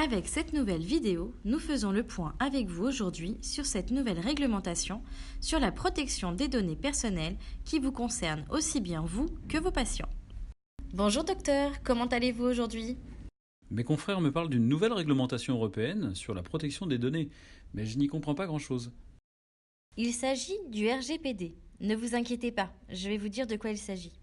Avec cette nouvelle vidéo, nous faisons le point avec vous aujourd'hui sur cette nouvelle réglementation sur la protection des données personnelles qui vous concerne aussi bien vous que vos patients. Bonjour docteur, comment allez-vous aujourd'hui? Mes confrères me parlent d'une nouvelle réglementation européenne sur la protection des données, mais je n'y comprends pas grand-chose. Il s'agit du RGPD. Ne vous inquiétez pas, je vais vous dire de quoi il s'agit.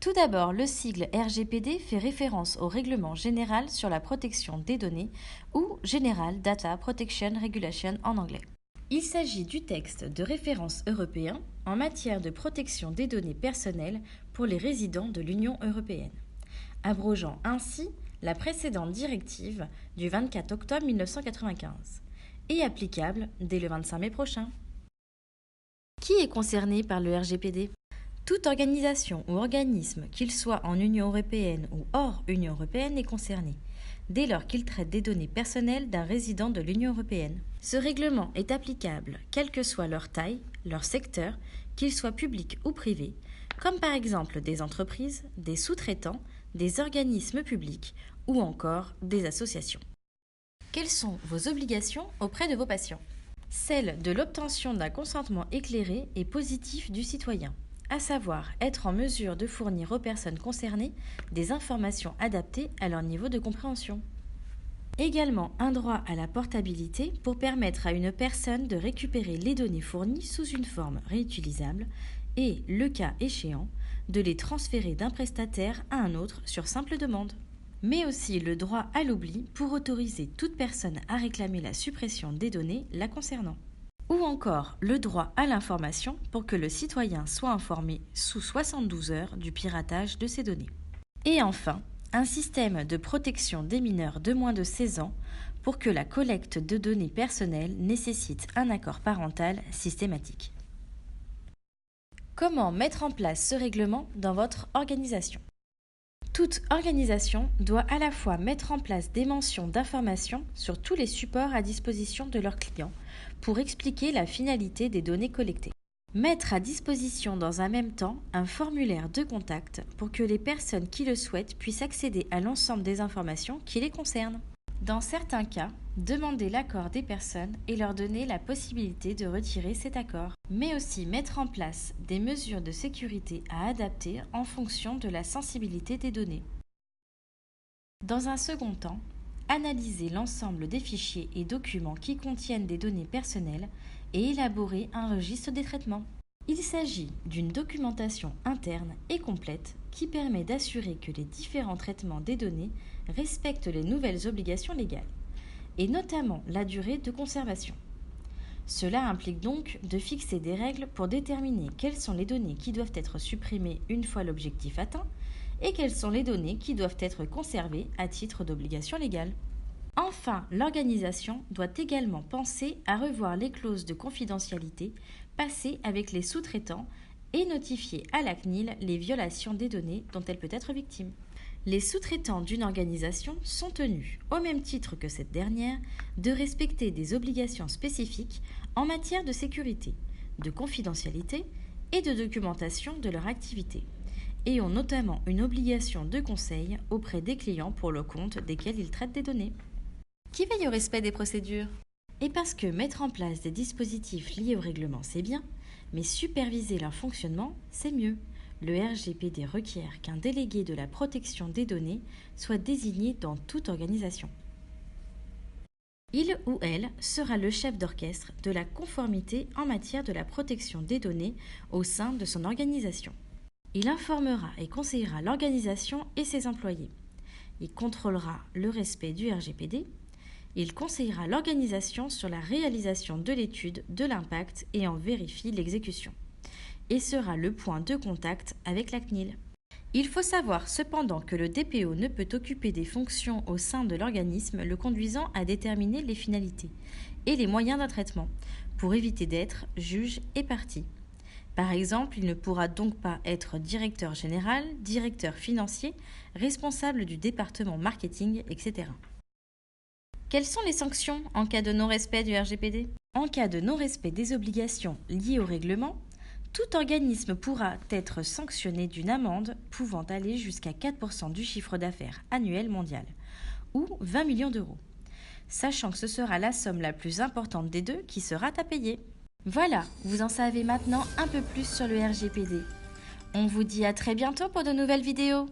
Tout d'abord, le sigle RGPD fait référence au Règlement général sur la protection des données ou General Data Protection Regulation en anglais. Il s'agit du texte de référence européen en matière de protection des données personnelles pour les résidents de l'Union européenne, abrogeant ainsi la précédente directive du 24 octobre 1995 et applicable dès le 25 mai prochain. Qui est concerné par le RGPD ? Toute organisation ou organisme, qu'il soit en Union européenne ou hors Union européenne, est concerné, dès lors qu'il traite des données personnelles d'un résident de l'Union européenne. Ce règlement est applicable quelle que soit leur taille, leur secteur, qu'ils soient publics ou privés, comme par exemple des entreprises, des sous-traitants, des organismes publics ou encore des associations. Quelles sont vos obligations auprès de vos patients ? Celle de l'obtention d'un consentement éclairé et positif du citoyen, à savoir être en mesure de fournir aux personnes concernées des informations adaptées à leur niveau de compréhension. Également un droit à la portabilité pour permettre à une personne de récupérer les données fournies sous une forme réutilisable et, le cas échéant, de les transférer d'un prestataire à un autre sur simple demande. Mais aussi le droit à l'oubli pour autoriser toute personne à réclamer la suppression des données la concernant. Ou encore le droit à l'information pour que le citoyen soit informé sous 72 heures du piratage de ces données. Et enfin, un système de protection des mineurs de moins de 16 ans pour que la collecte de données personnelles nécessite un accord parental systématique. Comment mettre en place ce règlement dans votre organisation ? Toute organisation doit à la fois mettre en place des mentions d'information sur tous les supports à disposition de leurs clients pour expliquer la finalité des données collectées. Mettre à disposition dans un même temps un formulaire de contact pour que les personnes qui le souhaitent puissent accéder à l'ensemble des informations qui les concernent. Dans certains cas, demander l'accord des personnes et leur donner la possibilité de retirer cet accord, mais aussi mettre en place des mesures de sécurité à adapter en fonction de la sensibilité des données. Dans un second temps, analyser l'ensemble des fichiers et documents qui contiennent des données personnelles et élaborer un registre des traitements. Il s'agit d'une documentation interne et complète qui permet d'assurer que les différents traitements des données respectent les nouvelles obligations légales, et notamment la durée de conservation. Cela implique donc de fixer des règles pour déterminer quelles sont les données qui doivent être supprimées une fois l'objectif atteint et quelles sont les données qui doivent être conservées à titre d'obligation légale. Enfin, l'organisation doit également penser à revoir les clauses de confidentialité passées avec les sous-traitants et notifier à la CNIL les violations des données dont elle peut être victime. Les sous-traitants d'une organisation sont tenus, au même titre que cette dernière, de respecter des obligations spécifiques en matière de sécurité, de confidentialité et de documentation de leur activité, et ont notamment une obligation de conseil auprès des clients pour le compte desquels ils traitent des données. Qui veille au respect des procédures ? Et parce que mettre en place des dispositifs liés au règlement, c'est bien, mais superviser leur fonctionnement, c'est mieux. Le RGPD requiert qu'un délégué de la protection des données soit désigné dans toute organisation. Il ou elle sera le chef d'orchestre de la conformité en matière de la protection des données au sein de son organisation. Il informera et conseillera l'organisation et ses employés. Il contrôlera le respect du RGPD. Il conseillera l'organisation sur la réalisation de l'étude de l'impact et en vérifie l'exécution, et sera le point de contact avec la CNIL. Il faut savoir cependant que le DPO ne peut occuper des fonctions au sein de l'organisme le conduisant à déterminer les finalités et les moyens d'un traitement, pour éviter d'être juge et partie. Par exemple, il ne pourra donc pas être directeur général, directeur financier, responsable du département marketing, etc. Quelles sont les sanctions en cas de non-respect du RGPD ? En cas de non-respect des obligations liées au règlement, tout organisme pourra être sanctionné d'une amende pouvant aller jusqu'à 4% du chiffre d'affaires annuel mondial, ou 20 millions d'euros, sachant que ce sera la somme la plus importante des deux qui sera à payer. Voilà, vous en savez maintenant un peu plus sur le RGPD. On vous dit à très bientôt pour de nouvelles vidéos.